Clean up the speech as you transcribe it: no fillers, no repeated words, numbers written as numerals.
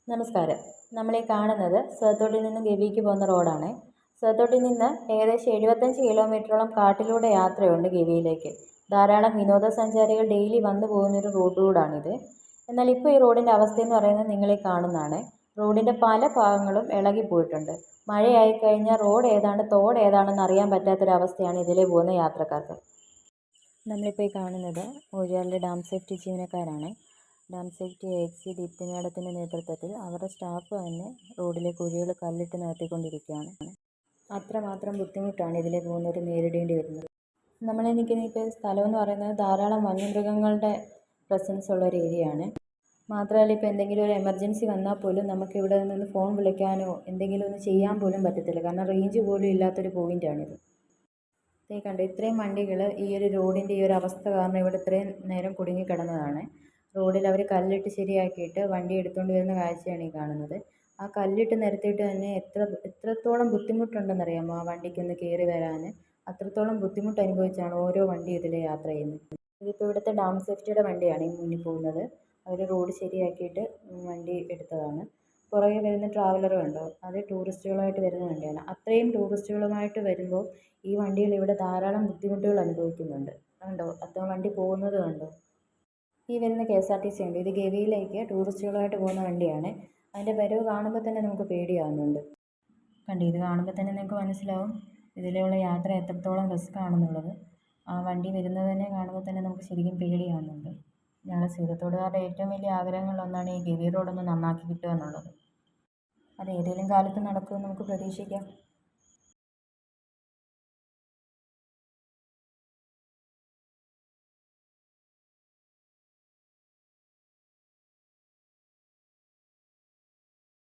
നമസ്കാരം. നമ്മൾ ഈ കാണുന്നത് സേത്തോട്ടിൽ നിന്ന് ഗവിക്ക് പോകുന്ന റോഡാണ്. സേത്തോട്ടിൽ നിന്ന് ഏകദേശം 75 കിലോമീറ്ററോളം കാട്ടിലൂടെ യാത്രയുണ്ട് ഗവിയിലേക്ക്. ധാരാളം വിനോദസഞ്ചാരികൾ ഡെയിലി വന്നു പോകുന്നൊരു റോഡിലൂടെയാണിത്. എന്നാൽ ഇപ്പോൾ ഈ റോഡിൻ്റെ അവസ്ഥയെന്ന് പറയുന്നത് നിങ്ങൾ ഈ കാണുന്നതാണ്. റോഡിൻ്റെ പല ഭാഗങ്ങളും ഇളകിപ്പോയിട്ടുണ്ട്. മഴയായിക്കഴിഞ്ഞാൽ റോഡ് ഏതാണ് തോട് ഏതാണെന്ന് അറിയാൻ പറ്റാത്തൊരവസ്ഥയാണ് ഇതിലെ പോകുന്ന യാത്രക്കാർക്ക്. നമ്മളിപ്പോൾ ഈ കാണുന്നത് ഊരാളിലെ ഡാം സേഫ്റ്റി ജീവനക്കാരാണ്. ഡാം സേഫ്റ്റി എക്സി ദീപ്തി മാഡത്തിൻ്റെ നേതൃത്വത്തിൽ അവരുടെ സ്റ്റാഫ് തന്നെ റോഡിലെ കുഴികൾ കല്ലിട്ട് നികത്തിക്കൊണ്ടിരിക്കുകയാണ്. അത്രമാത്രം ബുദ്ധിമുട്ടാണ് ഇതിലെ പോകുന്നവർ നേരിടേണ്ടി വരുന്നത്. നമ്മൾ നിൽക്കുന്ന ഇപ്പോൾ സ്ഥലം എന്ന് പറയുന്നത് ധാരാളം വന്യമൃഗങ്ങളുടെ പ്രസൻസ് ഉള്ള ഒരു ഏരിയയാണ്. മാത്രമല്ല ഇപ്പോൾ എന്തെങ്കിലും ഒരു എമർജൻസി വന്നാൽ പോലും നമുക്ക് ഇവിടെ നിന്ന് ഫോൺ വിളിക്കാനോ എന്തെങ്കിലും ഒന്ന് ചെയ്യാൻ പോലും പറ്റത്തില്ല. കാരണം റേഞ്ച് പോലും ഇല്ലാത്തൊരു പോയിൻ്റാണിത്. കണ്ടോ, ഇത്രയും വണ്ടികൾ ഈ ഒരു റോഡിൻ്റെ ഈ ഒരു അവസ്ഥ കാരണം ഇവിടെ ഇത്രയും നേരം കുടുങ്ങിക്കിടന്നതാണ്. റോഡിൽ അവർ കല്ലിട്ട് ശരിയാക്കിയിട്ട് വണ്ടി എടുത്തുകൊണ്ട് വരുന്ന കാഴ്ചയാണ് ഈ കാണുന്നത്. ആ കല്ലിട്ട് നിരത്തിയിട്ട് തന്നെ എത്രത്തോളം ബുദ്ധിമുട്ടുണ്ടെന്നറിയാമോ ആ വണ്ടിക്കൊന്ന് കയറി വരാൻ. അത്രത്തോളം ബുദ്ധിമുട്ട് അനുഭവിച്ചാണ് ഓരോ വണ്ടി ഇതിൽ യാത്ര ചെയ്യുന്നത്. ഇതിപ്പോൾ ഇവിടുത്തെ ഡാം സേഫ്റ്റിയുടെ വണ്ടിയാണ് ഈ മുന്നിൽ പോകുന്നത്. അവർ റോഡ് ശരിയാക്കിയിട്ട് വണ്ടി എടുത്തതാണ്. പുറകെ വരുന്ന ട്രാവലർ കണ്ടോ, അത് ടൂറിസ്റ്റുകളായിട്ട് വരുന്ന വണ്ടിയാണ്. അത്രയും ടൂറിസ്റ്റുകളുമായിട്ട് വരുമ്പോൾ ഈ വണ്ടിയിൽ ഇവിടെ ധാരാളം ബുദ്ധിമുട്ടുകൾ അനുഭവിക്കുന്നുണ്ട്. കണ്ടോ, അത്ര വണ്ടി പോകുന്നത് കണ്ടോ. ഈ വരുന്ന KSRTC ഉണ്ട്. ഇത് ഗവിയിലേക്ക് ടൂറിസ്റ്റുകളായിട്ട് പോകുന്ന വണ്ടിയാണ്. അതിൻ്റെ വരവ് കാണുമ്പോൾ തന്നെ നമുക്ക് പേടിയാവുന്നുണ്ട്. കണ്ടോ, ഇത് കാണുമ്പോൾ തന്നെ നിങ്ങൾക്ക് മനസ്സിലാവും ഇതിലുള്ള യാത്ര എത്രത്തോളം റിസ്ക് ആണെന്നുള്ളത്. ആ വണ്ടി വരുന്നത് തന്നെ കാണുമ്പോൾ തന്നെ നമുക്ക് ശരിക്കും പേടിയാവുന്നുണ്ട്. ഞങ്ങൾ സൂര്യത്തോടുകാരുടെ ഏറ്റവും വലിയ ആഗ്രഹങ്ങളിലൊന്നാണ് ഈ ഗവി റോഡൊന്ന് നന്നാക്കി കിട്ടുക എന്നുള്ളത്. അത് ഏതെങ്കിലും കാലത്ത് നടക്കുമെന്ന് നമുക്ക് പ്രതീക്ഷിക്കാം.